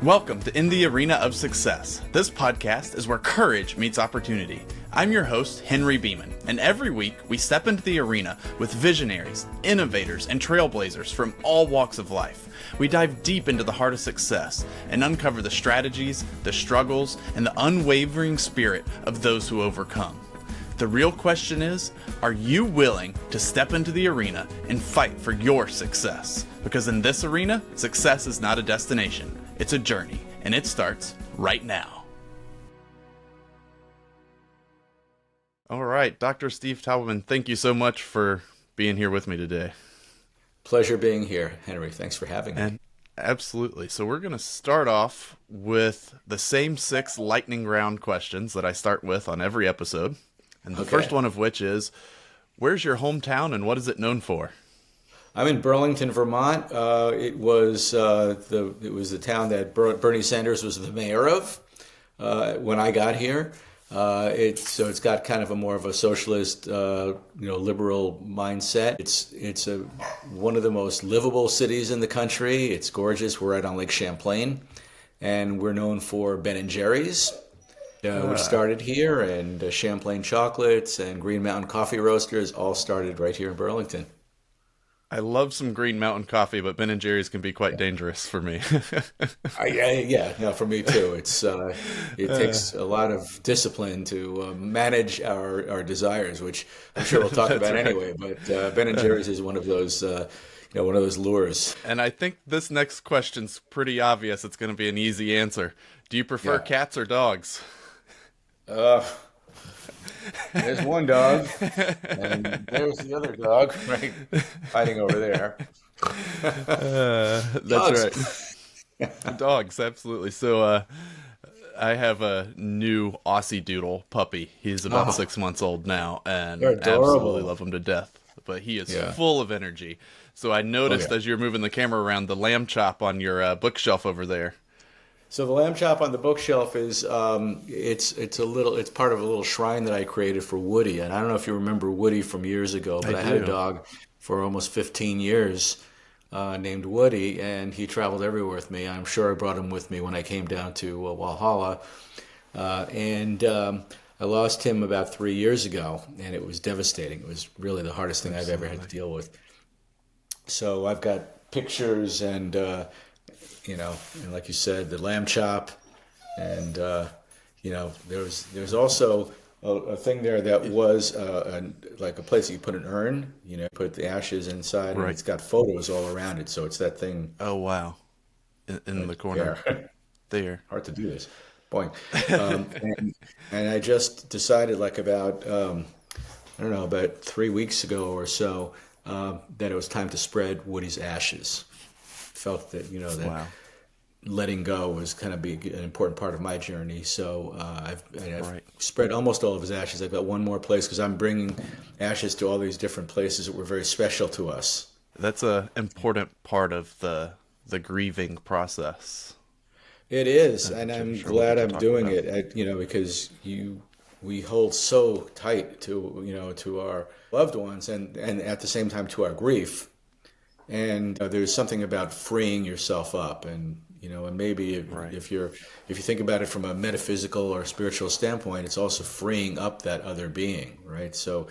Welcome to In the Arena of Success. This podcast is where courage meets opportunity. I'm your host, Henry Beeman, and every week we step into the arena with visionaries, innovators, and trailblazers from all walks of life. We dive deep into the heart of success and uncover the strategies, the struggles, and the unwavering spirit of those who overcome. The real question is, are you willing to step into the arena and fight for your success? Because in this arena, success is not a destination. It's a journey, and it starts right now. All right, Dr. Steve Taubman, thank you so much for being here with me today. Pleasure being here, Henry. Thanks for having me. Absolutely. So we're going to start off with the same 6 lightning round questions that I start with on every episode. And the first one of which is, where's your hometown and what is it known for? I'm in Burlington, Vermont. It was the town that Bernie Sanders was the mayor of when I got here. It's got kind of a more of a socialist, liberal mindset. It's one of the most livable cities in the country. It's gorgeous. We're right on Lake Champlain, and we're known for Ben & Jerry's. We started here, and Champlain Chocolates and Green Mountain Coffee Roasters all started right here in Burlington. I love some Green Mountain coffee, but Ben & Jerry's can be quite dangerous for me. For me too. It takes a lot of discipline to manage our desires, which I'm sure we'll talk about anyway. But Ben & Jerry's is one of those lures. And I think this next question's pretty obvious. It's going to be an easy answer. Do you prefer cats or dogs? There's one dog, and there's the other dog, right, hiding over there. That's dogs. Right. Dogs, absolutely. So I have a new Aussie Doodle puppy. He's about 6 months old now, and absolutely love him to death. But he is full of energy. So I noticed as you're moving the camera around the lamb chop on your bookshelf over there. So the lamb chop on the bookshelf is it's part of a little shrine that I created for Woody. And I don't know if you remember Woody from years ago, but I had a dog for almost 15 years named Woody, and he traveled everywhere with me. I'm sure I brought him with me when I came down to Walhalla. I lost him about 3 years ago, and it was devastating. It was really the hardest thing I've ever had to deal with. So I've got pictures and and like you said, the lamb chop, and there's also a thing there that was like a place that you put an urn, put the ashes inside, and it's got photos all around it. So it's that thing. Oh wow! In the corner there. Hard to do this. Boing. And I just decided, like about 3 weeks ago or so, that it was time to spread Woody's ashes. Felt that letting go was kind of an important part of my journey. So I've spread almost all of his ashes. I've got one more place because I'm bringing ashes to all these different places that were very special to us. That's an important part of the grieving process. It is, and I'm glad I'm doing it. Because we hold so tight to our loved ones, and at the same time to our grief. And there's something about freeing yourself up, and maybe if you think about it from a metaphysical or spiritual standpoint, it's also freeing up that other being, right? So,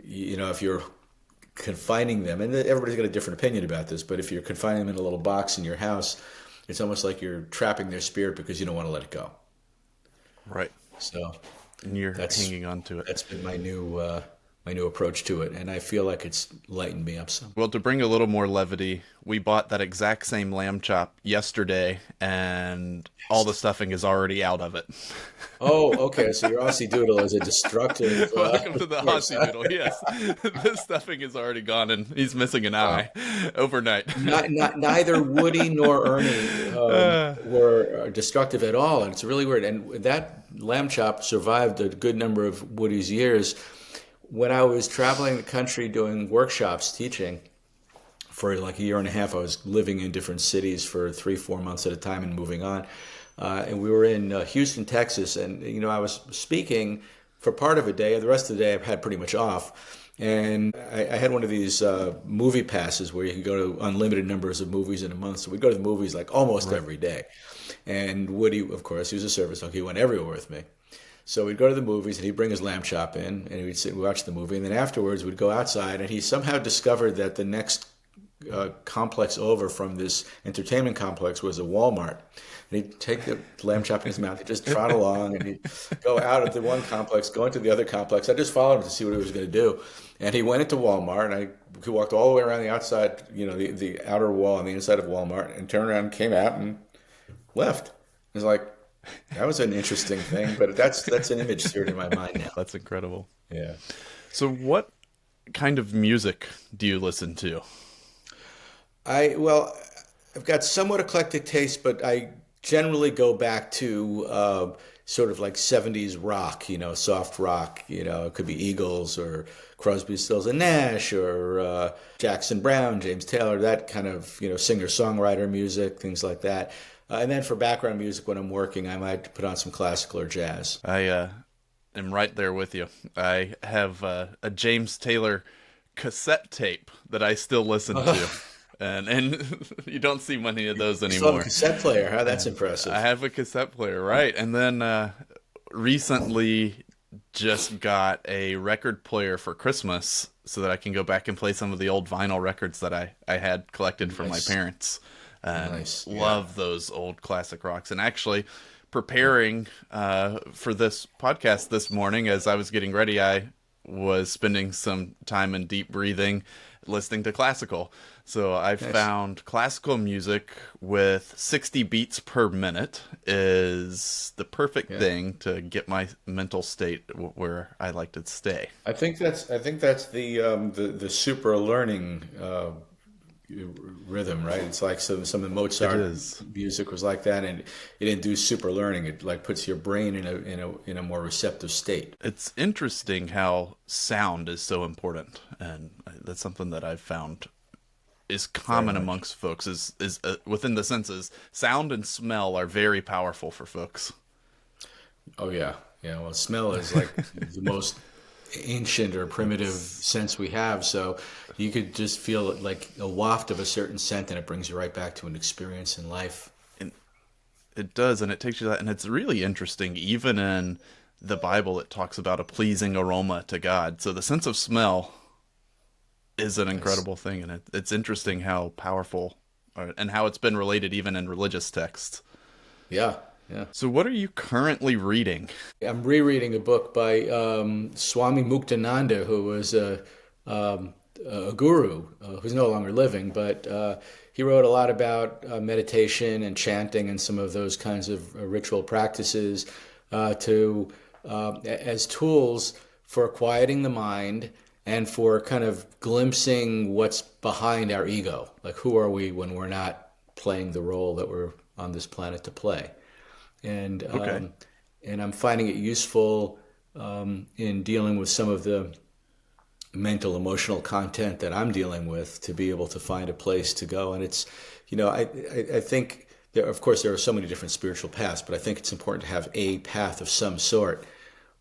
if you're confining them, and everybody's got a different opinion about this, but if you're confining them in a little box in your house, it's almost like you're trapping their spirit because you don't want to let it go. Right. So, and you're hanging on to it. That's been my new approach to it, and I feel like it's lightened me up some. Well, to bring a little more levity, we bought that exact same lamb chop yesterday, and all the stuffing is already out of it. Oh, okay. So your Aussie Doodle is a destructive. Welcome to the Aussie Doodle. Yes, the stuffing is already gone, and he's missing an eye overnight. Neither Woody nor Ernie were destructive at all, and it's really weird. And that lamb chop survived a good number of Woody's years. When I was traveling the country doing workshops, teaching for like a year and a half, I was living in different cities for 3-4 months at a time and moving on. And we were in Houston, Texas, and I was speaking for part of a day. The rest of the day I've had pretty much off. And I had one of these movie passes where you can go to unlimited numbers of movies in a month. So we'd go to the movies like almost every day. And Woody, of course, he was a service dog. He went everywhere with me. So we'd go to the movies, and he'd bring his lamb chop in, and we'd sit and watch the movie. And then afterwards, we'd go outside, and he somehow discovered that the next complex over from this entertainment complex was a Walmart. And he'd take the lamb chop in his mouth, he'd just trot along, and he'd go out of the one complex, go into the other complex. I just followed him to see what he was going to do. And he went into Walmart, and he walked all the way around the outside, the outer wall on the inside of Walmart, and turned around and came out and left. It was like, that was an interesting thing, but that's an image seared in my mind now. That's incredible. Yeah. So what kind of music do you listen to? I've got somewhat eclectic taste, but I generally go back to sort of like 70s rock, soft rock. It could be Eagles or Crosby, Stills and Nash or Jackson Browne, James Taylor, that kind of, singer-songwriter music, things like that. And then for background music, when I'm working, I might put on some classical or jazz. I am right there with you. I have a James Taylor cassette tape that I still listen to. And you don't see many of those anymore. You still have a cassette player, huh? That's impressive. I have a cassette player, right. And then recently just got a record player for Christmas so that I can go back and play some of the old vinyl records that I had collected from my parents. Love those old classic rocks. And actually, preparing for this podcast this morning, as I was getting ready, I was spending some time in deep breathing, listening to classical. So I found classical music with 60 beats per minute is the perfect thing to get my mental state where I like to stay. I think that's the super learning rhythm, right? It's like some of the Mozart music was like that, and it induced super learning. It like puts your brain in a more receptive state. It's interesting how sound is so important, and that's something that I've found is common amongst folks. Is within the senses, sound and smell are very powerful for folks. Oh yeah. Well, smell is like the most ancient or primitive sense we have, so you could just feel like a waft of a certain scent and it brings you right back to an experience in life. And it does, and it takes you that, and it's really interesting. Even in the Bible, it talks about a pleasing aroma to God. So the sense of smell is an incredible thing, and it's interesting how powerful and how it's been related even in religious texts. Yeah. So what are you currently reading? I'm rereading a book by Swami Muktananda, who was a guru who's no longer living, but he wrote a lot about meditation and chanting and some of those kinds of ritual practices as tools for quieting the mind and for kind of glimpsing what's behind our ego. Like, who are we when we're not playing the role that we're on this planet to play? And I'm finding it useful in dealing with some of the mental, emotional content that I'm dealing with to be able to find a place to go. And it's, I think there are so many different spiritual paths, but I think it's important to have a path of some sort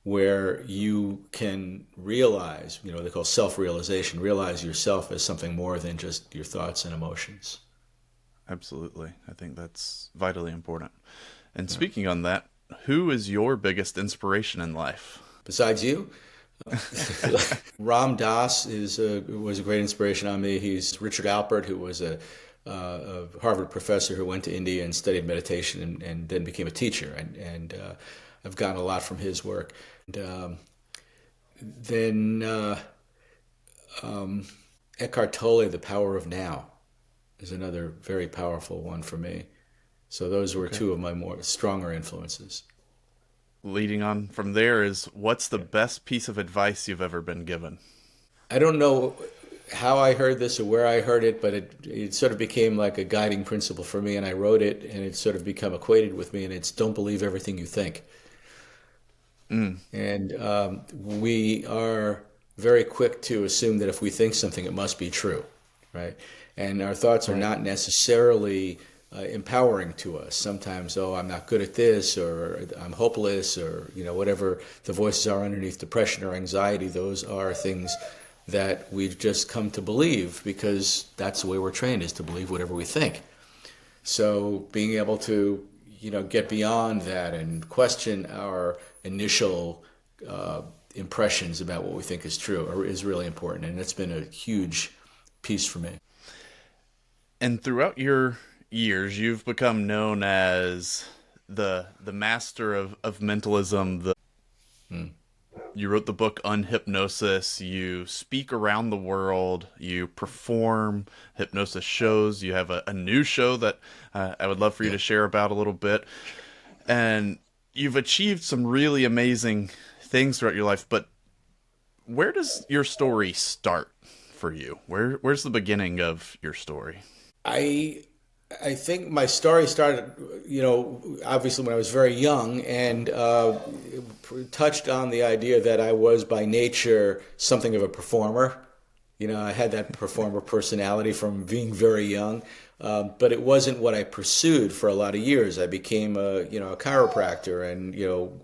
where you can realize, they call self-realization, realize yourself as something more than just your thoughts and emotions. Absolutely. I think that's vitally important. And speaking on that, who is your biggest inspiration in life? Besides you? Ram Dass was a great inspiration on me. He's Richard Alpert, who was a Harvard professor who went to India and studied meditation and then became a teacher. And I've gotten a lot from his work. And then Eckhart Tolle, The Power of Now, is another very powerful one for me. So those were two of my more stronger influences. Leading on from there is, what's the best piece of advice you've ever been given? I don't know how I heard this or where I heard it, but it sort of became like a guiding principle for me, and I wrote it, and it's sort of become equated with me, and it's don't believe everything you think. And we are very quick to assume that if we think something, it must be true, right? And our thoughts are not necessarily empowering to us. Sometimes, I'm not good at this, or I'm hopeless, or whatever the voices are underneath depression or anxiety. Those are things that we've just come to believe, because that's the way we're trained, is to believe whatever we think. So being able to, get beyond that and question our initial impressions about what we think is true is really important. And it's been a huge piece for me. And throughout your years, you've become known as the master of mentalism. You wrote the book UnHypnosis. You speak around the world. You perform hypnosis shows. You have a new show that I would love for you to share about a little bit. And you've achieved some really amazing things throughout your life. But where does your story start for you? Where's the beginning of your story? I think my story started, obviously when I was very young, and touched on the idea that I was by nature something of a performer. I had that performer personality from being very young, but it wasn't what I pursued for a lot of years. I became a chiropractor and,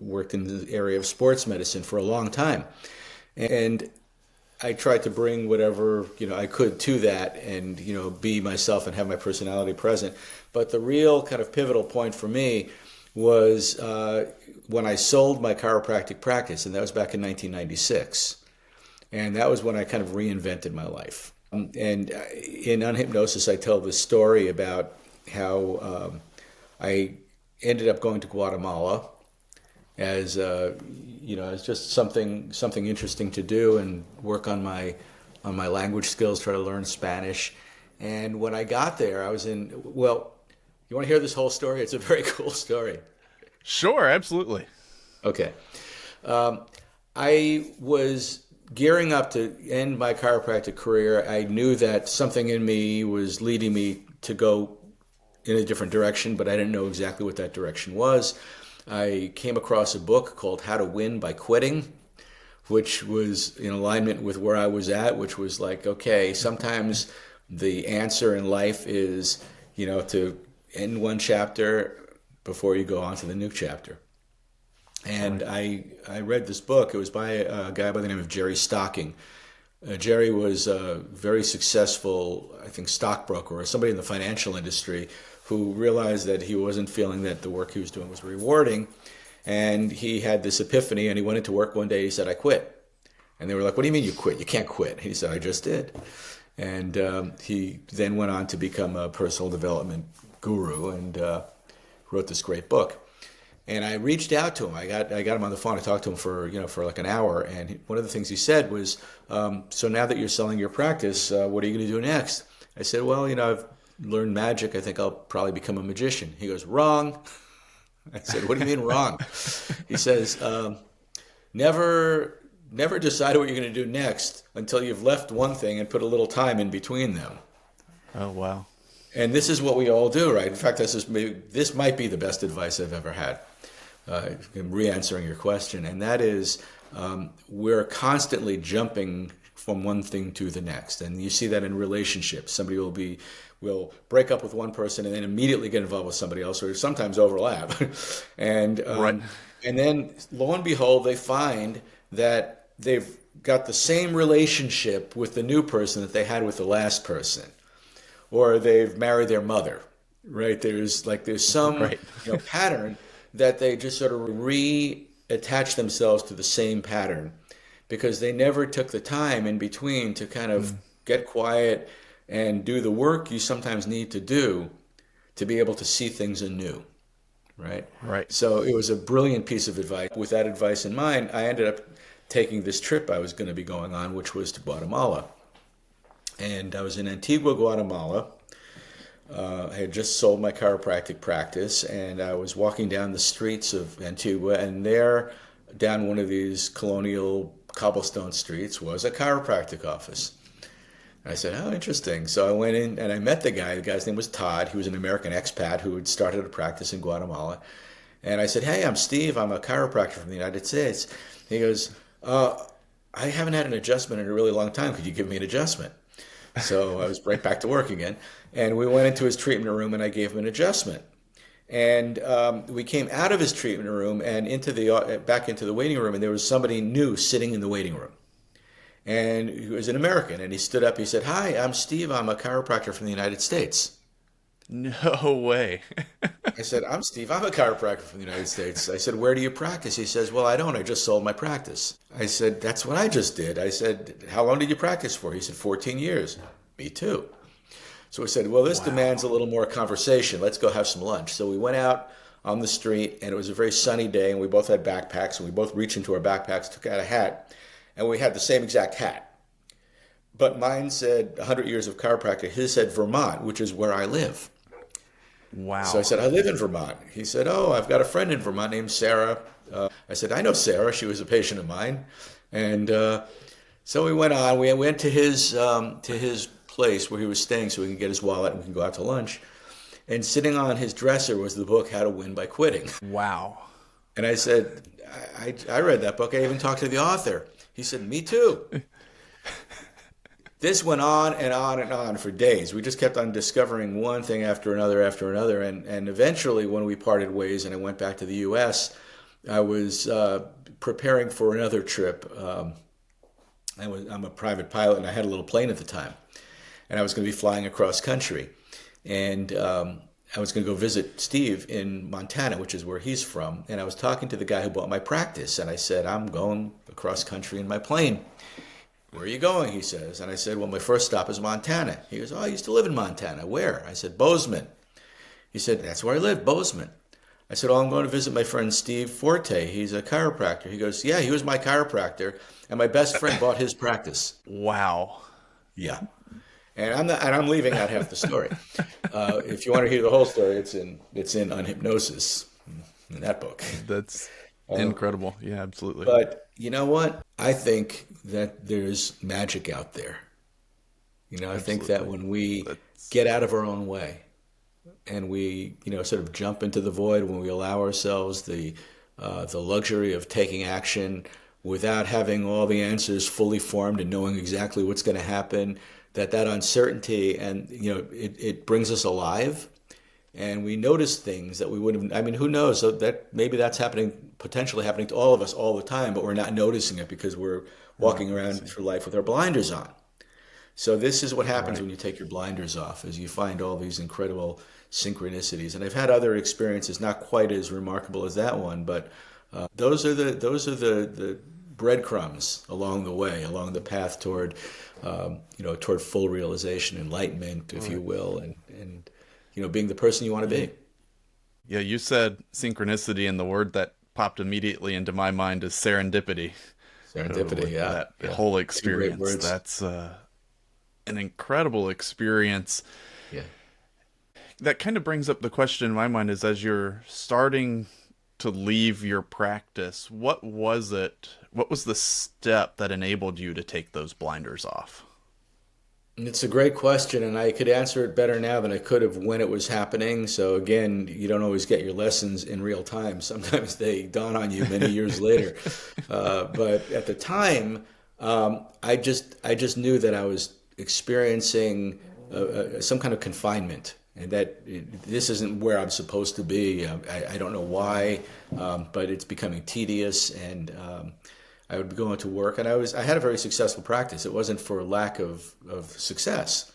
worked in the area of sports medicine for a long time. And I tried to bring whatever, I could to that and, be myself and have my personality present. But the real kind of pivotal point for me was when I sold my chiropractic practice, and that was back in 1996. And that was when I kind of reinvented my life. And in UnHypnosis, I tell this story about how I ended up going to Guatemala as as just something interesting to do and work on my language skills, try to learn Spanish. And when I got there, I was in, well, you want to hear this whole story? It's a very cool story. Sure, absolutely. Okay. I was gearing up to end my chiropractic career. I knew that something in me was leading me to go in a different direction, but I didn't know exactly what that direction was. I came across a book called How to Win by Quitting, which was in alignment with where I was at, which was like, okay, sometimes the answer in life is, to end one chapter before you go on to the new chapter. And I read this book. It was by a guy by the name of Jerry Stocking. Jerry was a very successful, I think, stockbroker or somebody in the financial industry who realized that he wasn't feeling that the work he was doing was rewarding. And he had this epiphany, and he went into work one day. He said, "I quit." And they were like, "What do you mean you quit? You can't quit." He said, "I just did." And he then went on to become a personal development guru and wrote this great book. And I reached out to him. I got him on the phone. I talked to him for like an hour. And one of the things he said was, "So now that you're selling your practice, what are you going to do next?" I said, "Well, I've learned magic. I think I'll probably become a magician." He goes, "Wrong." I said, "What do you mean wrong?" He says, never decide what you're going to do next until you've left one thing and put a little time in between them. Oh, wow. And this is what we all do, right? In fact, this might be the best advice I've ever had. I'm re-answering your question, and that is we're constantly jumping from one thing to the next, and you see that in relationships. Somebody will break up with one person and then immediately get involved with somebody else, or sometimes overlap, and right. And then lo and behold, they find that they've got the same relationship with the new person that they had with the last person, or they've married their mother, right? There's some right. pattern that they just sort of reattach themselves to the same pattern because they never took the time in between to kind of get quiet and do the work you sometimes need to do to be able to see things anew, right? Right. So it was a brilliant piece of advice. With that advice in mind, I ended up taking this trip I was going to be going on, which was to Guatemala. And I was in Antigua, Guatemala. I had just sold my chiropractic practice, and I was walking down the streets of Antigua, and there, down one of these colonial cobblestone streets, was a chiropractic office. I said, "Oh, interesting." So I went in and I met the guy. The guy's name was Todd. He was an American expat who had started a practice in Guatemala. And I said, "Hey, I'm Steve. I'm a chiropractor from the United States." He goes, "I haven't had an adjustment in a really long time. Could you give me an adjustment?" So I was right back to work again. And we went into his treatment room, and I gave him an adjustment. And we came out of his treatment room and back into the waiting room, and there was somebody new sitting in the waiting room. And he was an American, and he stood up. He said, "Hi, I'm Steve. I'm a chiropractor from the United States." No way. I said, "I'm Steve. I'm a chiropractor from the United States." I said, "Where do you practice?" He says, "Well, I don't. I just sold my practice." I said, "That's what I just did." I said, "How long did you practice for?" He said, 14 years. Me too. So I said, "Well, this demands a little more conversation. Let's go have some lunch." So we went out on the street, and it was a very sunny day, and we both had backpacks, and we both reached into our backpacks, took out a hat, and we had the same exact hat. But mine said 100 years of chiropractor. His said Vermont, which is where I live. Wow. So I said, "I live in Vermont." He said, "Oh, I've got a friend in Vermont named Sarah." I said, "I know Sarah. She was a patient of mine." And so we went on. We went to his place where he was staying so we can get his wallet and we can go out to lunch. And sitting on his dresser was the book, How to Win by Quitting. Wow. And I said, I read that book. I even talked to the author. He said, "Me too." This went on and on and on for days. We just kept on discovering one thing after another. And eventually, when we parted ways and I went back to the U.S., I was preparing for another trip. I'm a private pilot, and I had a little plane at the time. And I was going to be flying across country. And I was going to go visit Steve in Montana, which is where he's from. And I was talking to the guy who bought my practice. And I said, "I'm going across country in my plane." "Where are you going?" he says. And I said, "Well, my first stop is Montana." He goes, "Oh, I used to live in Montana." "Where?" I said, "Bozeman." He said, "That's where I live, Bozeman." I said, "Oh, I'm going to visit my friend Steve Forte. He's a chiropractor." He goes, "Yeah, he was my chiropractor, and my best friend bought his practice." Wow. Yeah. And I'm leaving out half the story. If you want to hear the whole story, it's in UnHypnosis, in that book. That's incredible. Yeah, absolutely. But you know what? I think that there's magic out there. I think that when we get out of our own way and we, sort of jump into the void, when we allow ourselves the luxury of taking action without having all the answers fully formed and knowing exactly what's going to happen, that uncertainty and, it brings us alive. And we notice things that we wouldn't have. I mean, who knows? So that maybe that's potentially happening to all of us all the time, but we're not noticing it because we're walking around through life with our blinders on. So this is what happens when you take your blinders off, is you find all these incredible synchronicities. And I've had other experiences, not quite as remarkable as that one, but those are the breadcrumbs along the way, along the path toward toward full realization, enlightenment, if you will, and being the person you want to be. Yeah, you said synchronicity, and the word that popped immediately into my mind is serendipity. Serendipity, yeah. That whole experience. Great words. That's an incredible experience. Yeah. That kind of brings up the question in my mind is, as you're starting to leave your practice, what was the step that enabled you to take those blinders off? It's a great question, and I could answer it better now than I could have when it was happening. So again, you don't always get your lessons in real time. Sometimes they dawn on you many years later. But at the time, I just knew that I was experiencing some kind of confinement, and that this isn't where I'm supposed to be. I don't know why, but it's becoming tedious, and I would be going to work, and I had a very successful practice. It wasn't for lack of success,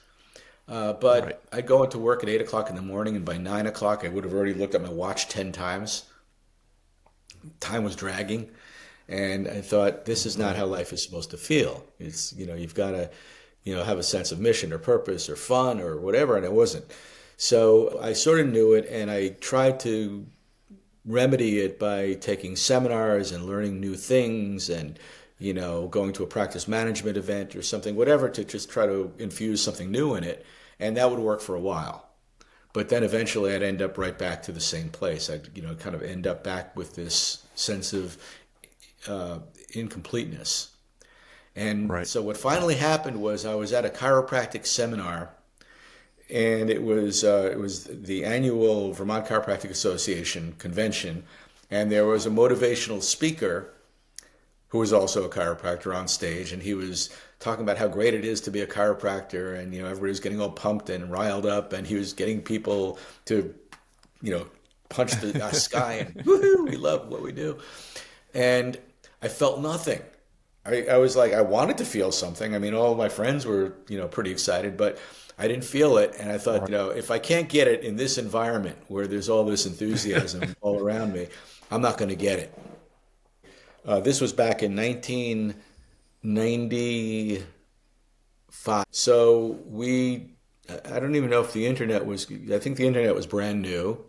but I'd go into work at 8 o'clock in the morning, and by 9 o'clock I would have already looked at my watch 10 times. Time was dragging, and I thought, this is not how life is supposed to feel. It's, you've got to, have a sense of mission or purpose or fun or whatever, and it wasn't. So I sort of knew it, and I tried to remedy it by taking seminars and learning new things and, going to a practice management event or something, whatever, to just try to infuse something new in it. And that would work for a while. But then eventually I'd end up right back to the same place. I'd, kind of end up back with this sense of incompleteness. And so what finally happened was I was at a chiropractic seminar, and it was the annual Vermont Chiropractic Association convention, and there was a motivational speaker who was also a chiropractor on stage, and he was talking about how great it is to be a chiropractor, and everybody was getting all pumped and riled up, and he was getting people to punch the sky and woohoo, we love what we do. And I felt nothing. I was like, I wanted to feel something. I mean, all of my friends were, pretty excited, but I didn't feel it. And I thought, Right. if I can't get it in this environment where there's all this enthusiasm all around me, I'm not going to get it. This was back in 1995. So I don't even know if the internet was, I think the internet was brand new.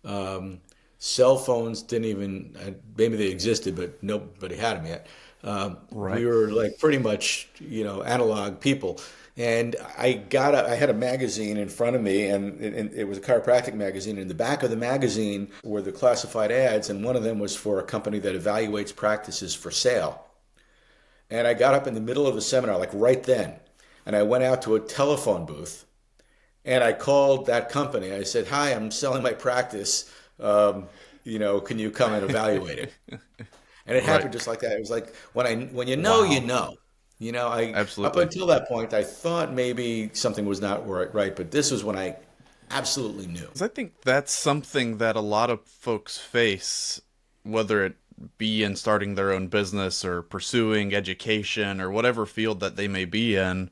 Um, Cell phones didn't even, maybe they existed, but nobody had them yet. We Right. were like pretty much, analog people. And I had a magazine in front of me, and it was a chiropractic magazine. In the back of the magazine were the classified ads, and one of them was for a company that evaluates practices for sale. And I got up in the middle of the seminar, like right then, and I went out to a telephone booth and I called that company. I said, "Hi, I'm selling my practice. Can you come and evaluate it?" And it Right. happened just like that. It was like when you know, you Wow. know. I up Absolutely. until that point, I thought maybe something was not right, but this was when I absolutely knew. 'Cause I think that's something that a lot of folks face, whether it be in starting their own business or pursuing education or whatever field that they may be in,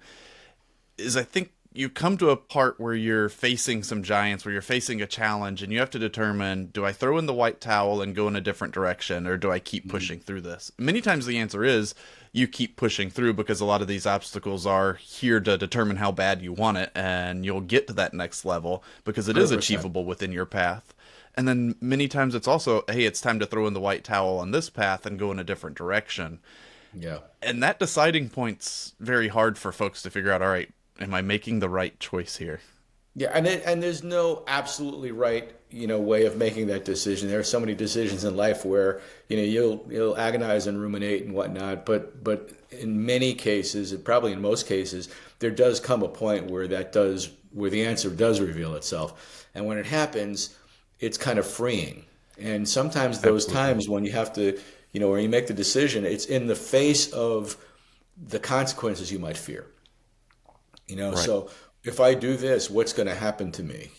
is I think you come to a part where you're facing some giants, where you're facing a challenge, and you have to determine, do I throw in the white towel and go in a different direction, or do I keep Mhm. pushing through this? Many times the answer is you keep pushing through because a lot of these obstacles are here to determine how bad you want it, and you'll get to that next level because it is 100%. achievable within your path. And then many times it's also, hey, it's time to throw in the white towel on this path and go in a different direction. Yeah. And that deciding point's very hard for folks to figure out, all right, am I making the right choice here? Yeah, and there's no absolutely right, way of making that decision. There are so many decisions in life where, you'll agonize and ruminate and whatnot, but in many cases, and probably in most cases, there does come a point where the answer does reveal itself. And when it happens, it's kind of freeing. And sometimes those Absolutely. times when you have to, where you make the decision, it's in the face of the consequences you might fear. Right. So if I do this, what's going to happen to me?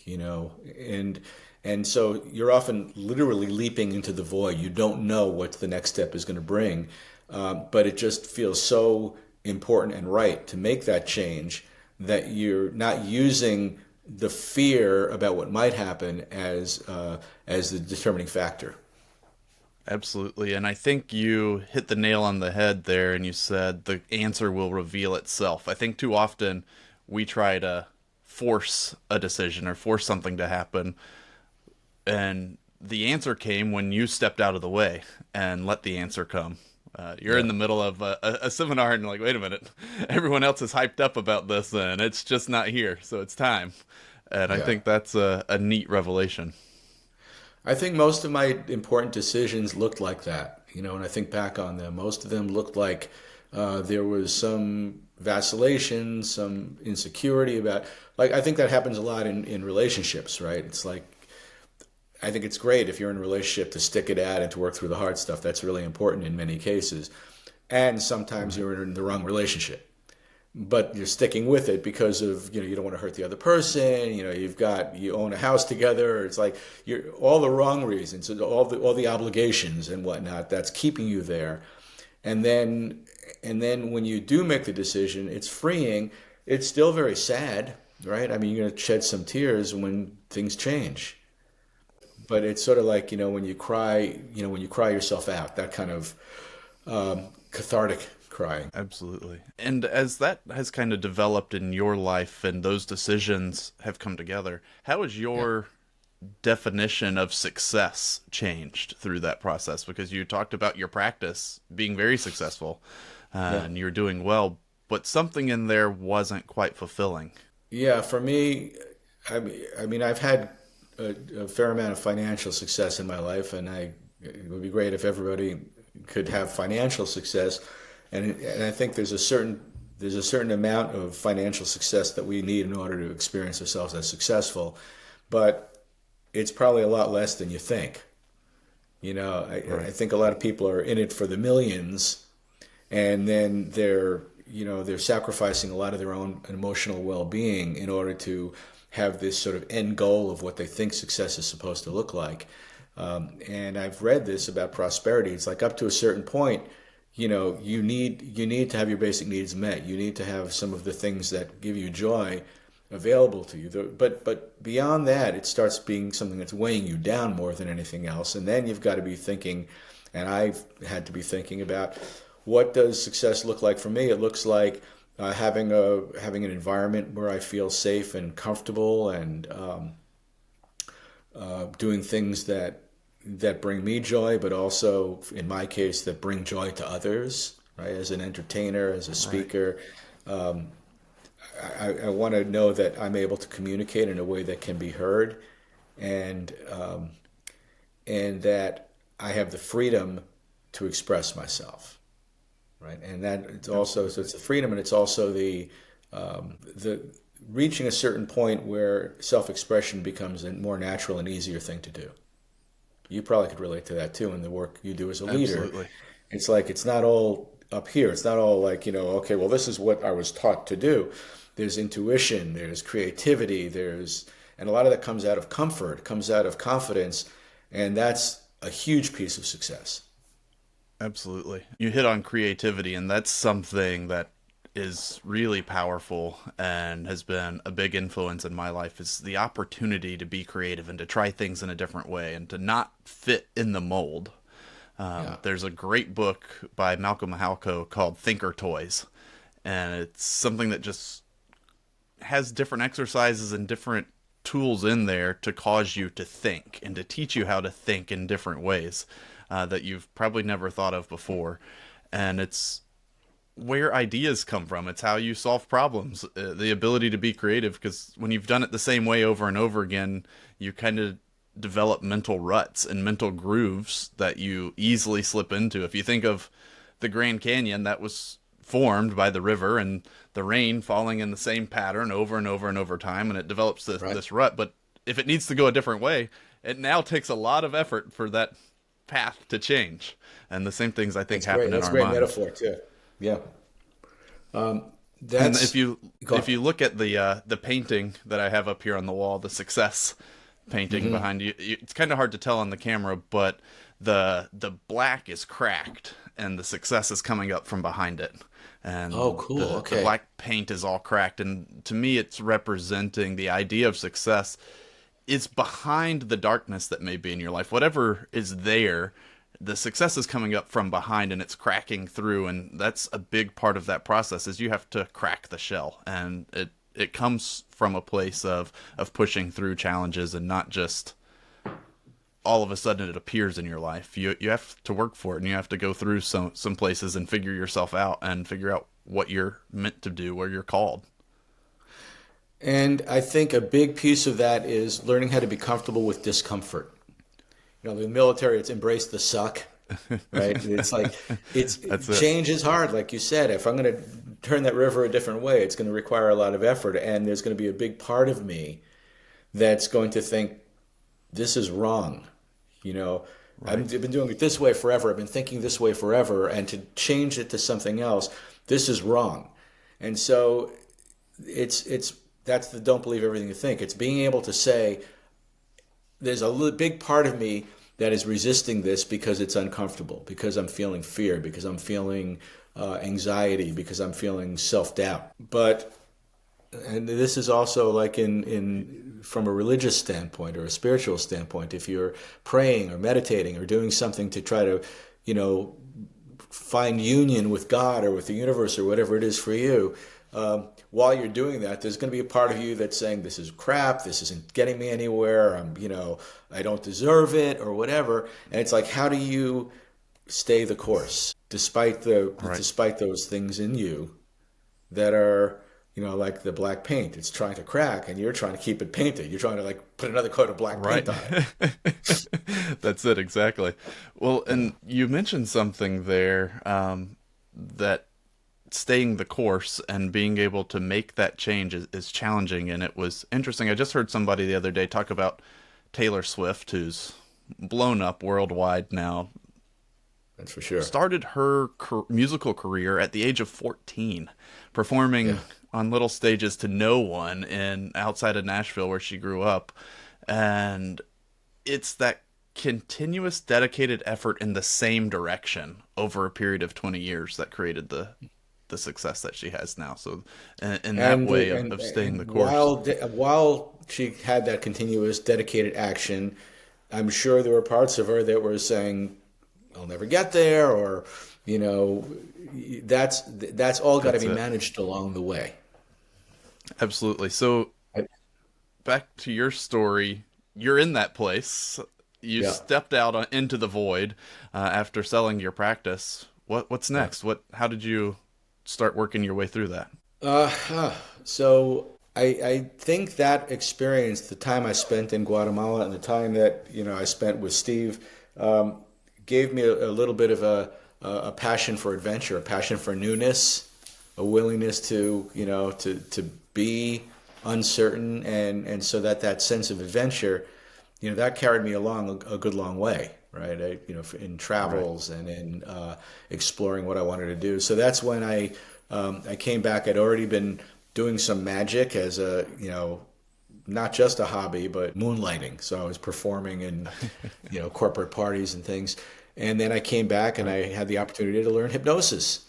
And so you're often literally leaping into the void. You don't know what the next step is going to bring, but it just feels so important and right to make that change that you're not using the fear about what might happen as the determining factor. Absolutely. And I think you hit the nail on the head there and you said the answer will reveal itself. I think too often we try to force a decision or force something to happen. And the answer came when you stepped out of the way and let the answer come. You're in Yeah, the middle of a seminar and you're like, wait a minute, everyone else is hyped up about this and it's just not here. So it's time. And I yeah. think that's a neat revelation. I think most of my important decisions looked like that. When I think back on them, most of them looked like there was some vacillation, some insecurity about, like, I think that happens a lot in relationships, right? It's like, I think it's great if you're in a relationship to stick it out and to work through the hard stuff. That's really important in many cases. And sometimes Right. you're in the wrong relationship, but you're sticking with it because of you don't want to hurt the other person. You own a house together. It's like you're all the wrong reasons, all the obligations and whatnot that's keeping you there. And then when you do make the decision, it's freeing. It's still very sad, right? I mean, you're gonna shed some tears when things change, but it's sort of like when you cry yourself out, that kind of cathartic crying. Absolutely. And as that has kind of developed in your life and those decisions have come together, how has Yeah. your definition of success changed through that process? Because you talked about your practice being very successful Yeah. and you're doing well, but something in there wasn't quite fulfilling. Yeah, for me, I mean, I've had a fair amount of financial success in my life, and it would be great if everybody could have financial success. And I think there's a certain amount of financial success that we need in order to experience ourselves as successful, but it's probably a lot less than you think. I Right. think a lot of people are in it for the millions, and then they're sacrificing a lot of their own emotional well-being in order to have this sort of end goal of what they think success is supposed to look like. And I've read this about prosperity. It's like up to a certain point, you need to have your basic needs met. You need to have some of the things that give you joy available to you. But beyond that, it starts being something that's weighing you down more than anything else. And then you've got to be thinking, and I've had to be thinking about, what does success look like for me? It looks like having an environment where I feel safe and comfortable, and doing things that bring me joy, but also, in my case, that bring joy to others, right? As an entertainer, as a speaker, I want to know that I'm able to communicate in a way that can be heard, and that I have the freedom to express myself, right? And that it's also, so it's the freedom, and it's also the reaching a certain point where self-expression becomes a more natural and easier thing to do. You probably could relate to that too in the work you do as a leader. Absolutely. It's like, it's not all up here. It's not all like, okay, well, this is what I was taught to do. There's intuition, there's creativity, and a lot of that comes out of comfort, comes out of confidence, and that's a huge piece of success. Absolutely. You hit on creativity, and that's something that is really powerful and has been a big influence in my life, is the opportunity to be creative and to try things in a different way and to not fit in the mold. There's a great book by Malcolm Halko called Thinker Toys, and it's something that just has different exercises and different tools in there to cause you to think and to teach you how to think in different ways that you've probably never thought of before. And it's where ideas come from. It's how you solve problems, the ability to be creative, because when you've done it the same way over and over again, you kind of develop mental ruts and mental grooves that you easily slip into. If you think of the Grand Canyon, that was formed by the river and the rain falling in the same pattern over and over and over time, and it develops this rut. But if it needs to go a different way, it now takes a lot of effort for that path to change. And the same things, I think, happen in our minds. That's a great metaphor too. Yeah. And if you look at the painting that I have up here on the wall, the success painting behind you, it's kind of hard to tell on the camera, but the black is cracked and the success is coming up from behind it. And oh, cool. Okay. The black paint is all cracked, and to me, it's representing the idea of success is behind the darkness that may be in your life. Whatever is there, the success is coming up from behind and it's cracking through, and that's a big part of that process, is you have to crack the shell, and it comes from a place of pushing through challenges and not just all of a sudden it appears in your life. You have to work for it, and you have to go through some places and figure yourself out and figure out what you're meant to do, where you're called. And I think a big piece of that is learning how to be comfortable with discomfort. The military, it's embrace the suck, right? It's like, change is hard, like you said. If I'm going to turn that river a different way, it's going to require a lot of effort, and there's going to be a big part of me that's going to think, this is wrong. Right. I've been doing it this way forever. I've been thinking this way forever, and to change it to something else, this is wrong. And so that's the don't believe everything you think. It's being able to say, there's a big part of me that is resisting this because it's uncomfortable, because I'm feeling fear, because I'm feeling anxiety, because I'm feeling self-doubt. And this is also like from a religious standpoint or a spiritual standpoint, if you're praying or meditating or doing something to try to, find union with God or with the universe or whatever it is for you, while you're doing that, there's going to be a part of you that's saying, this is crap, this isn't getting me anywhere, I don't deserve it or whatever. And it's like, how do you stay the course despite those things in you that are, like the black paint? It's trying to crack and you're trying to keep it painted. You're trying to put another coat of black paint on it. That's it, exactly. Well, and you mentioned something there, that staying the course and being able to make that change is challenging. And it was interesting. I just heard somebody the other day talk about Taylor Swift, who's blown up worldwide now. That's for sure. Started her musical career at the age of 14, performing on little stages to no one outside of Nashville, where she grew up. And it's that continuous dedicated effort in the same direction over a period of 20 years that created the success that she has now. So in that And way and, of staying the and course. while she had that continuous dedicated action, I'm sure there were parts of her that were saying, "I'll never get there," or you know, that's all got to That's be it. managed along the way. Absolutely. So back to your story, you're in that place. You Yeah. stepped out into the void after selling your practice. What's Yeah. next? How did you start working your way through that? So I think that experience, the time I spent in Guatemala and the time that I spent with Steve, um, gave me a little bit of a passion for adventure, a passion for newness, a willingness to to be uncertain, and so that sense of adventure, that carried me along a good long way. Right, in Right. travels and in exploring what I wanted to do. So that's when I came back. I'd already been doing some magic as a, not just a hobby, but moonlighting. So I was performing in, corporate parties and things. And then I came back and Right. I had the opportunity to learn hypnosis.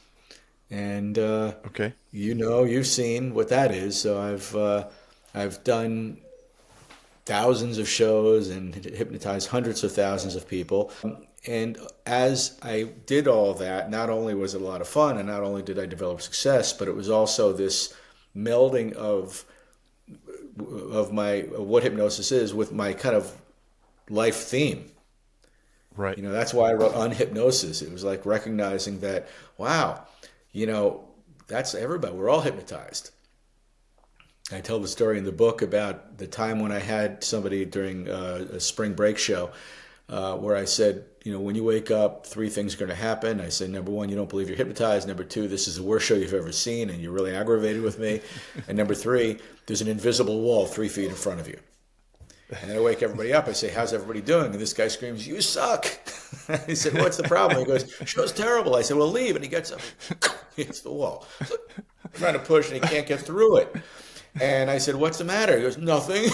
And Okay. you've seen what that is. So I've done thousands of shows and hypnotized hundreds of thousands of people. And as I did all that, not only was it a lot of fun, and not only did I develop success, but it was also this melding of what hypnosis is with my kind of life theme. Right. That's why I wrote UnHypnosis. It was like recognizing that, wow, you know, that's everybody. We're all hypnotized. I tell the story in the book about the time when I had somebody during a spring break show where I said, when you wake up, three things are going to happen. I said, number one, you don't believe you're hypnotized. Number two, this is the worst show you've ever seen and you're really aggravated with me. And number three, there's an invisible wall 3 feet in front of you. And then I wake everybody up. I say, how's everybody doing? And this guy screams, you suck. I said, what's the problem? He goes, show's terrible. I said, well, leave. And he gets up, hits the wall. So, trying to push and he can't get through it. And I said, what's the matter? He goes, nothing.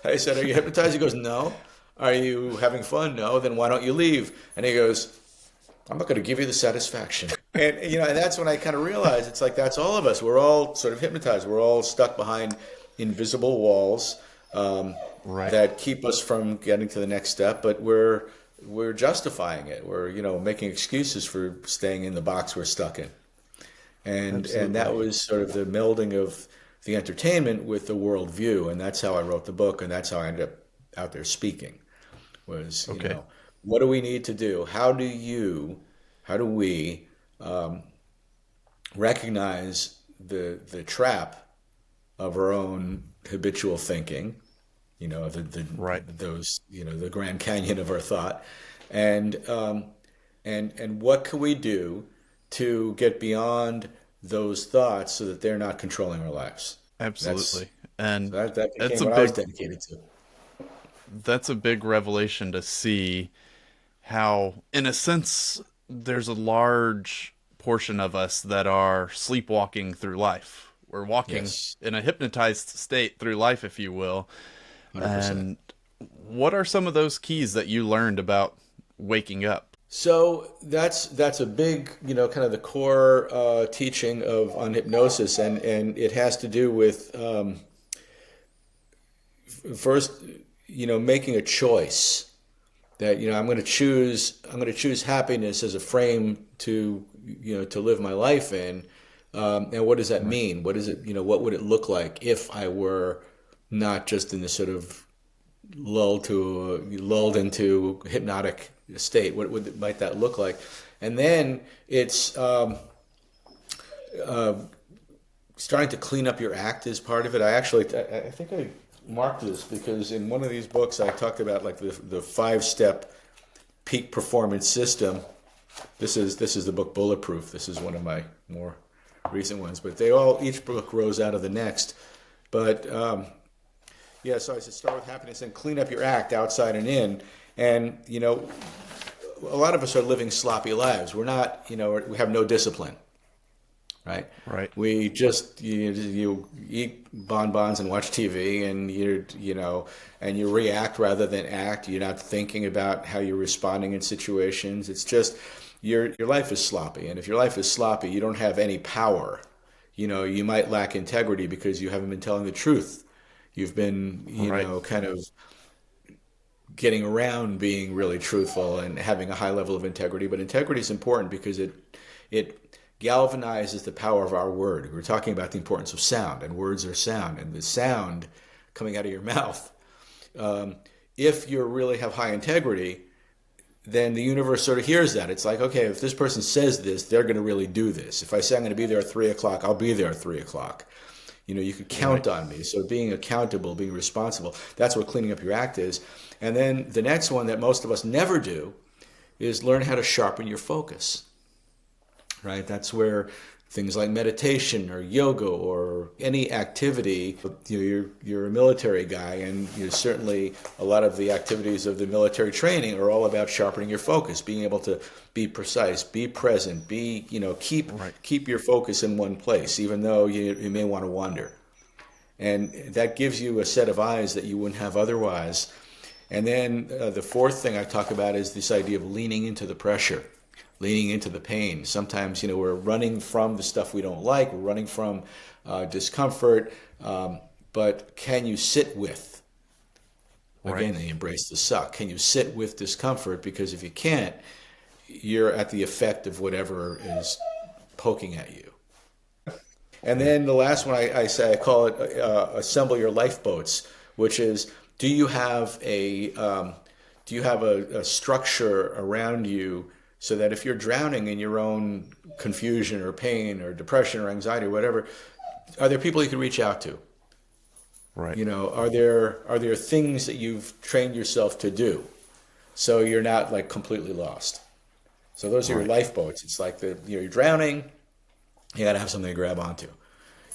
I said, are you hypnotized? He goes, no. Are you having fun? No. Then why don't you leave? And he goes, I'm not going to give you the satisfaction. And, and that's when I kind of realized it's like that's all of us. We're all sort of hypnotized. We're all stuck behind invisible walls Right. that keep us from getting to the next step, but we're justifying it. We're, making excuses for staying in the box we're stuck in. And that Absolutely. was sort of the melding of the entertainment with the worldview, and that's how I wrote the book, and that's how I ended up out there speaking. Was Okay. what do we need to do? How do we recognize the trap of our own habitual thinking? Right. The Grand Canyon of our thought, and and what can we do to get beyond those thoughts so that they're not controlling our lives? That's Absolutely. And that it's became a what I was big dedicated to. that's a big revelation to see how, in a sense, there's a large portion of us that are sleepwalking through life. We're walking Yes, in a hypnotized state through life, if you will. 100%. And what are some of those keys that you learned about waking up? So that's a big, kind of the core teaching of on hypnosis, and it has to do with first, making a choice that I'm going to choose happiness as a frame to to live my life in. And what does that Right. mean? What is it? What would it look like if I were not just in this sort of lulled into hypnotic state? Might that look like? And then it's starting to clean up your act is part of it. I think I marked this because in one of these books I talked about like the 5-step peak performance system. This is the book Bulletproof. This is one of my more recent ones, but each book grows out of the next. But yeah, so I said start with happiness and clean up your act outside and in. And a lot of us are living sloppy lives. We're not, we have no discipline. right? Right. We just you eat bonbons and watch TV, and and you react rather than act. You're not thinking about how you're responding in situations. It's just your life is sloppy, and if your life is sloppy, you don't have any power. You might lack integrity because you haven't been telling the truth. You've been, Right. kind of getting around being really truthful and having a high level of integrity. But integrity is important because it galvanizes the power of our word. We're talking about the importance of sound, and words are sound, and the sound coming out of your mouth. If you really have high integrity, then the universe sort of hears that. It's like, okay, if this person says this, they're going to really do this. If I say I'm going to be there at 3 o'clock, I'll be there at 3 o'clock. You can count Right. on me. So being accountable, being responsible, that's what cleaning up your act is. And then the next one that most of us never do is learn how to sharpen your focus, right? That's where things like meditation or yoga or any activity, you're a military guy, and certainly a lot of the activities of the military training are all about sharpening your focus, being able to be precise, be present, keep your focus in one place, even though you may want to wander. And that gives you a set of eyes that you wouldn't have otherwise. And then the fourth thing I talk about is this idea of leaning into the pressure, leaning into the pain. Sometimes, we're running from the stuff we don't like, we're running from discomfort, but can you sit with, again, they embrace the suck, can you sit with discomfort? Because if you can't, you're at the effect of whatever is poking at you. And then the last one I say, I call it assemble your lifeboats, which is, do you have a structure around you so that if you're drowning in your own confusion or pain or depression or anxiety or whatever, are there people you can reach out to? Right. Are there things that you've trained yourself to do so you're not like completely lost? So those are your lifeboats. It's like you're drowning, you got to have something to grab onto.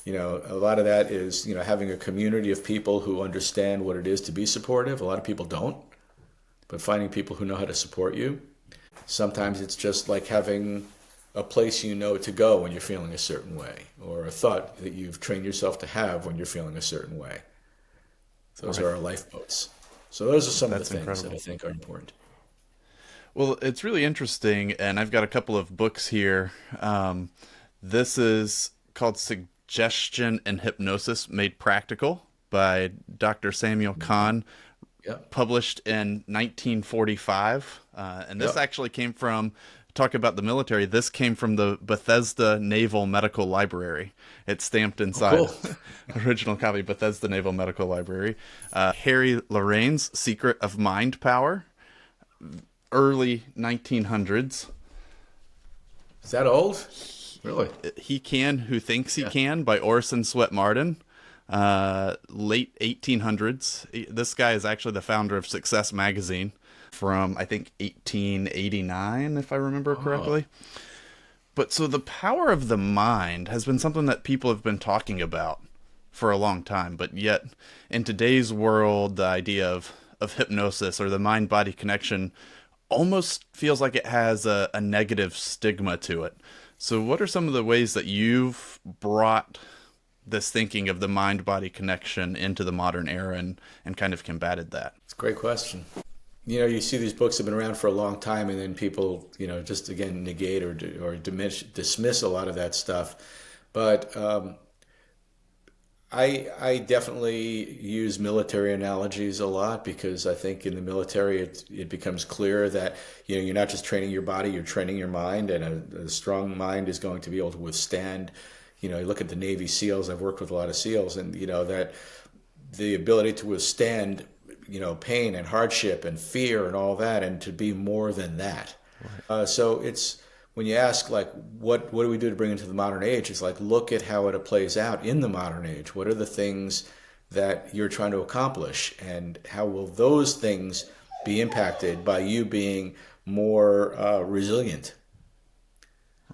A lot of that is, having a community of people who understand what it is to be supportive. A lot of people don't, but finding people who know how to support you. Sometimes it's just like having a place to go when you're feeling a certain way, or a thought that you've trained yourself to have when you're feeling a certain way. Those are our lifeboats. So those are some of the things that I think are important. Well, it's really interesting, and I've got a couple of books here. This is called Suggestion and Hypnosis Made Practical by Dr. Samuel Kahn, published in 1945. And this actually came from, talk about the military, this came from the Bethesda Naval Medical Library. It's stamped inside. Oh, cool. Original copy, Bethesda Naval Medical Library. Harry Lorraine's Secret of Mind Power, early 1900s. Is that old? Really? He Can Who Thinks He Can by Orson Swett Marden. Late 1800s. This guy is actually the founder of Success Magazine from, I think, 1889, if I remember correctly. But so the power of the mind has been something that people have been talking about for a long time. But yet, in today's world, the idea of hypnosis or the mind-body connection almost feels like it has a negative stigma to it. So what are some of the ways that you've brought this thinking of the mind-body connection into the modern era and kind of combated that? It's a great question. You see these books have been around for a long time, and then people, just again negate or dismiss a lot of that stuff. But I definitely use military analogies a lot, because I think in the military it becomes clear that you're not just training your body, you're training your mind, and a strong mind is going to be able to withstand. You look at the Navy SEALs. I've worked with a lot of SEALs, and that the ability to withstand pain and hardship and fear and all that, and to be more than that. Right. So it's, when you ask, like, what do we do to bring into the modern age? It's like, look at how it plays out in the modern age. What are the things that you're trying to accomplish, and how will those things be impacted by you being more resilient?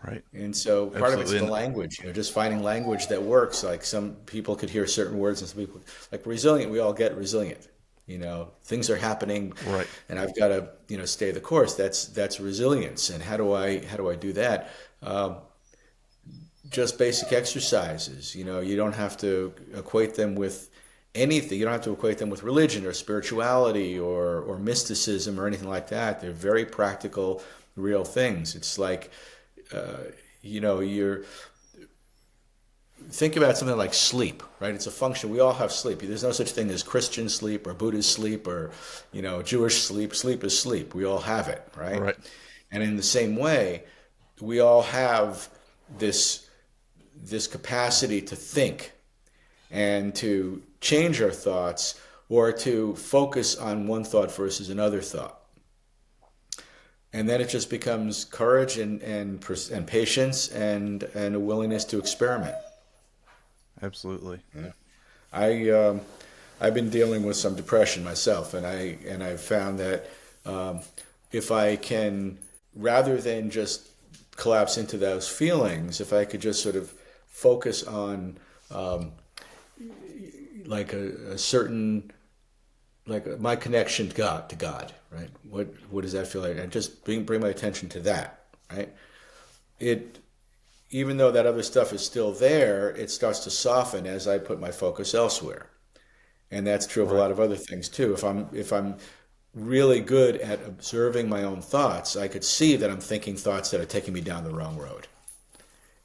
Right. And so part of it's the language, just finding language that works. Like, some people could hear certain words, and some people, like resilient, we all get resilient. Things are happening, right, and I've got to, stay the course. That's resilience. And how do I do that? just basic exercises. You don't have to equate them with anything. You don't have to equate them with religion or spirituality or mysticism or anything like that. They're very practical, real things. It's like, you're think about something like sleep, right? It's a function. We all have sleep. There's no such thing as Christian sleep or Buddhist sleep or, Jewish sleep. Sleep is sleep. We all have it, right? Right. And in the same way, we all have this capacity to think and to change our thoughts or to focus on one thought versus another thought. And then it just becomes courage and patience and a willingness to experiment. Absolutely. Yeah. I've been dealing with some depression myself, and I've found that if I can, rather than just collapse into those feelings, if I could just sort of focus on like a certain, like my connection to God, right? What does that feel like? And just bring my attention to that, right? Even though that other stuff is still there, it starts to soften as I put my focus elsewhere. And that's true of a lot of other things too. If I'm really good at observing my own thoughts, I could see that I'm thinking thoughts that are taking me down the wrong road.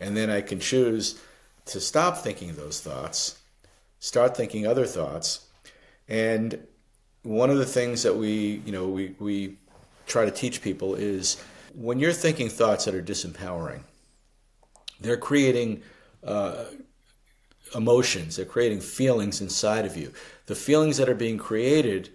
And then I can choose to stop thinking those thoughts, start thinking other thoughts. And one of the things that we try to teach people is when you're thinking thoughts that are disempowering, they're creating emotions, they're creating feelings inside of you. The feelings that are being created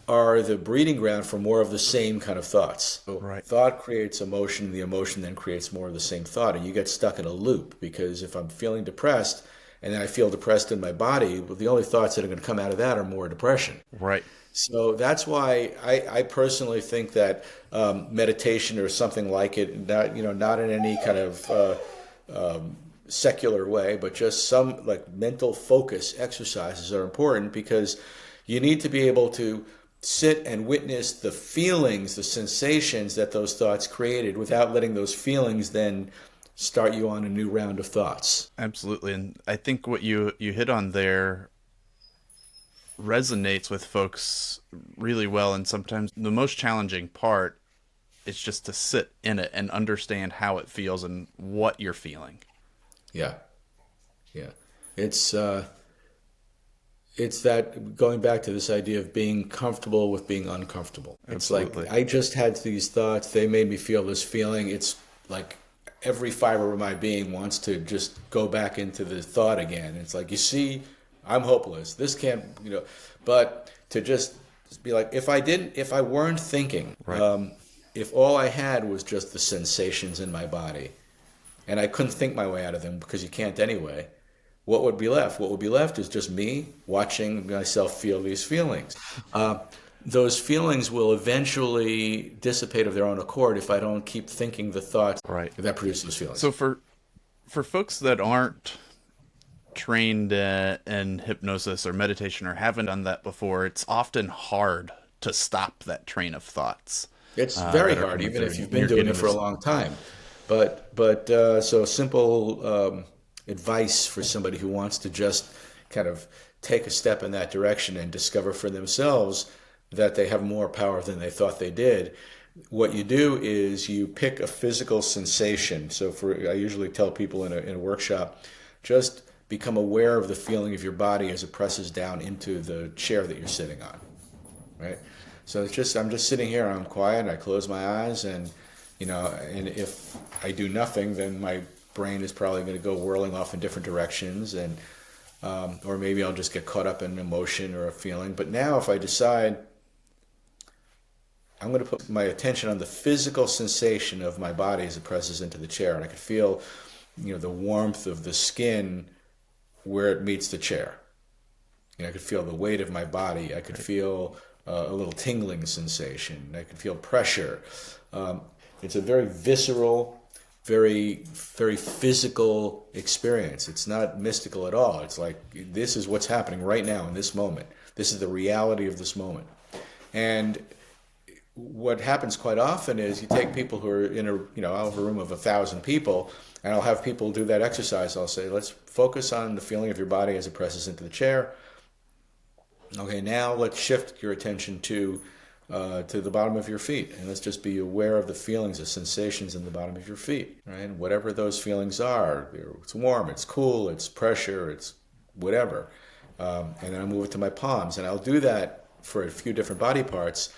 are the breeding ground for more of the same kind of thoughts. So thought creates emotion, the emotion then creates more of the same thought, and you get stuck in a loop, because if I'm feeling depressed and then I feel depressed in my body, well, the only thoughts that are going to come out of that are more depression. Right. So that's why I personally think that meditation or something like it, not in any kind of secular way, but just some like mental focus exercises are important, because you need to be able to sit and witness the feelings, the sensations that those thoughts created, without letting those feelings then start you on a new round of thoughts. Absolutely. And I think what you hit on there resonates with folks really well. And sometimes the most challenging part is just to sit in it and understand how it feels and what you're feeling. Yeah. It's that going back to this idea of being comfortable with being uncomfortable. Absolutely. It's like I just had these thoughts. They made me feel this feeling. It's like every fiber of my being wants to just go back into the thought again. It's like, you see, I'm hopeless. This can't, but to just be like, if I weren't thinking, if all I had was just the sensations in my body, and I couldn't think my way out of them because you can't anyway, what would be left? What would be left is just me watching myself feel these feelings. Those feelings will eventually dissipate of their own accord if I don't keep thinking the thoughts that produce those feelings. So for folks that aren't trained in hypnosis or meditation or haven't done that before, it's often hard to stop that train of thoughts. It's very hard, even if you've been doing it for a long time. But so simple advice for somebody who wants to just kind of take a step in that direction and discover for themselves that they have more power than they thought they did. What you do is you pick a physical sensation. So I usually tell people in a workshop, just become aware of the feeling of your body as it presses down into the chair that you're sitting on, right? So I'm just sitting here, I'm quiet, I close my eyes, and and if I do nothing, then my brain is probably going to go whirling off in different directions, and or maybe I'll just get caught up in an emotion or a feeling. But now if I decide I'm going to put my attention on the physical sensation of my body as it presses into the chair, and I could feel the warmth of the skin where it meets the chair. I could feel the weight of my body. I could feel a little tingling sensation. I could feel pressure. It's a very visceral, very, very physical experience. It's not mystical at all. It's like, this is what's happening right now in this moment. This is the reality of this moment. And what happens quite often is you take people who are in a, I'll have a room of 1,000 people, and I'll have people do that exercise. I'll say, let's focus on the feeling of your body as it presses into the chair. Okay, now let's shift your attention to the bottom of your feet, and let's just be aware of the feelings, the sensations in the bottom of your feet, right? And whatever those feelings are, it's warm, it's cool, it's pressure, it's whatever. And then I'll move it to my palms, and I'll do that for a few different body parts,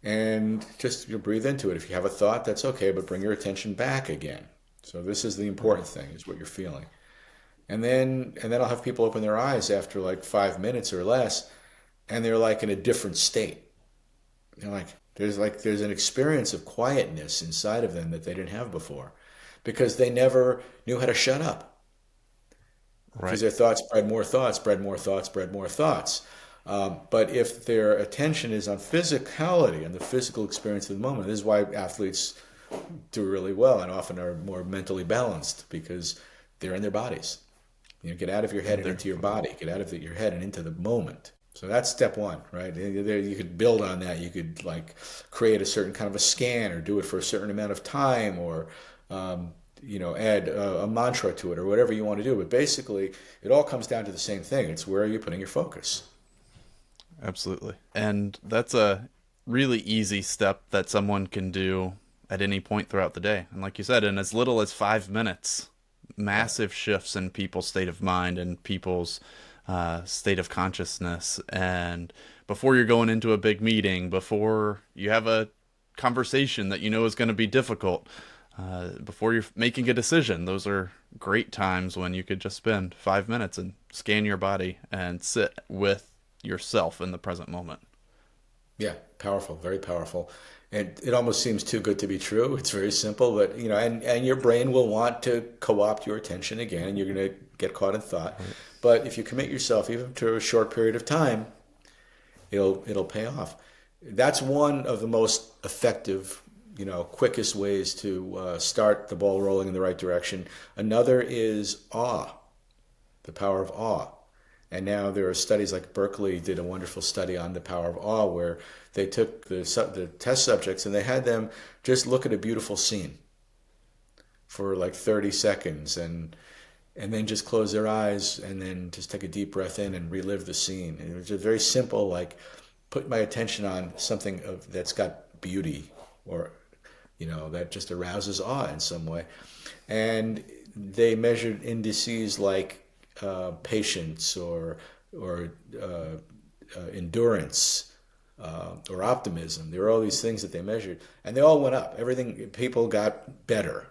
and just breathe into it. If you have a thought, that's okay, but bring your attention back again. So this is the important thing, is what you're feeling. And then I'll have people open their eyes after like 5 minutes or less, and they're like in a different state. There's an experience of quietness inside of them that they didn't have before, because they never knew how to shut up. Right. Because their thoughts bred more thoughts, bred more thoughts, bred more thoughts. But if their attention is on physicality and the physical experience of the moment, this is why athletes do really well and often are more mentally balanced, because they're in their bodies. Get out of your head and into your body. Get out of your head and into the moment. So that's step one, right? You could build on that. You could like create a certain kind of a scan, or do it for a certain amount of time, or add a mantra to it, or whatever you want to do. But basically, it all comes down to the same thing. It's where are you putting your focus? Absolutely. And that's a really easy step that someone can do at any point throughout the day. And like you said, in as little as 5 minutes, massive shifts in people's state of mind and people's state of consciousness. And before you're going into a big meeting, before you have a conversation that you know is going to be difficult, before you're making a decision, those are great times when you could just spend 5 minutes and scan your body and sit with yourself in the present moment. Yeah, powerful, very powerful. And it almost seems too good to be true. It's very simple, but and your brain will want to co-opt your attention again, and you're going to get caught in thought. Right. But if you commit yourself even to a short period of time, it'll pay off. That's one of the most effective, quickest ways to start the ball rolling in the right direction. Another is awe, the power of awe. And now there are studies, like Berkeley did a wonderful study on the power of awe, where they took the test subjects and they had them just look at a beautiful scene for like 30 seconds and then just close their eyes and then just take a deep breath in and relive the scene. And it was just very simple, like put my attention on something that's got beauty, or that just arouses awe in some way. And they measured indices like patience or endurance or optimism. There were all these things that they measured, and they all went up. People got better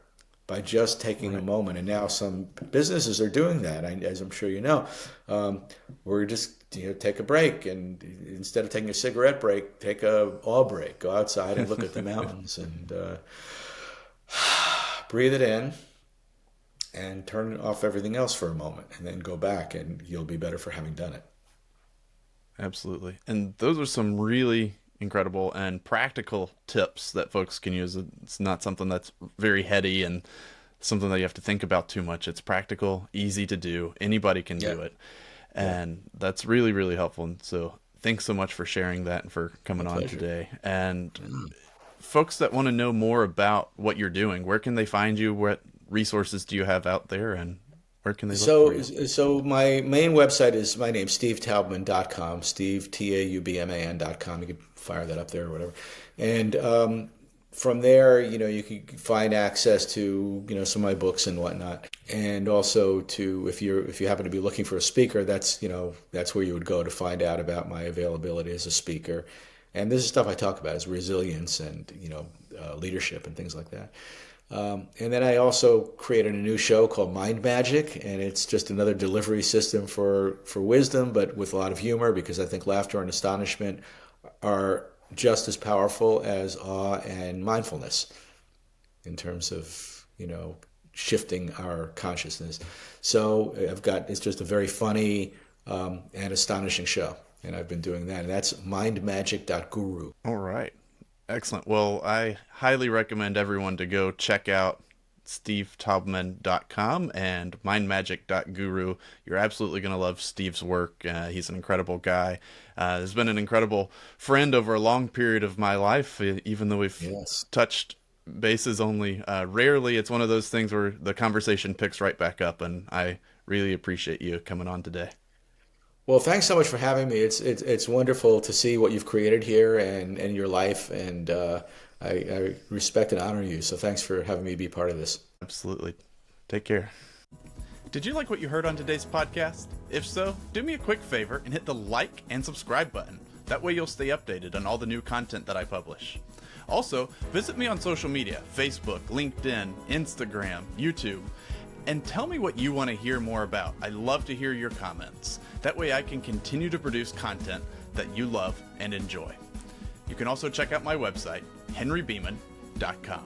by just taking a moment. And now some businesses are doing that, as I'm sure you know. We're just take a break, and instead of taking a cigarette break, take a awe break. Go outside and look at the mountains and breathe it in. And turn off everything else for a moment, and then go back, and you'll be better for having done it. Absolutely. And those are some really incredible and practical tips that folks can use. It's not something that's very heady and something that you have to think about too much. It's practical, easy to do. Anybody can do it. And that's really, really helpful. And so thanks so much for sharing that and for coming on today. And folks that want to know more about what you're doing, where can they find you? What resources do you have out there, and where can they look for you? So my main website is my name, SteveTaubman.com, Steve, Taubman.com. You can fire that up there or whatever. And from there, you can find access to, some of my books and whatnot. And also to, if you happen to be looking for a speaker, that's where you would go to find out about my availability as a speaker. And this is stuff I talk about, is resilience and, leadership and things like that. And then I also created a new show called Mind Magic, and it's just another delivery system for wisdom, but with a lot of humor, because I think laughter and astonishment are just as powerful as awe and mindfulness in terms of, shifting our consciousness. So it's just a very funny and astonishing show, and I've been doing that, and that's mindmagic.guru. All right. Excellent. Well, I highly recommend everyone to go check out stevetaubman.com and mindmagic.guru. You're absolutely going to love Steve's work. He's an incredible guy. He's been an incredible friend over a long period of my life, even though we've touched bases only rarely. It's one of those things where the conversation picks right back up, and I really appreciate you coming on today. Well, thanks so much for having me. It's wonderful to see what you've created here and your life, and I respect and honor you. So thanks for having me be part of this. Absolutely. Take care. Did you like what you heard on today's podcast? If so, do me a quick favor and hit the like and subscribe button. That way you'll stay updated on all the new content that I publish. Also, visit me on social media, Facebook, LinkedIn, Instagram, YouTube, and tell me what you want to hear more about. I love to hear your comments. That way I can continue to produce content that you love and enjoy. You can also check out my website, henrybeeman.com.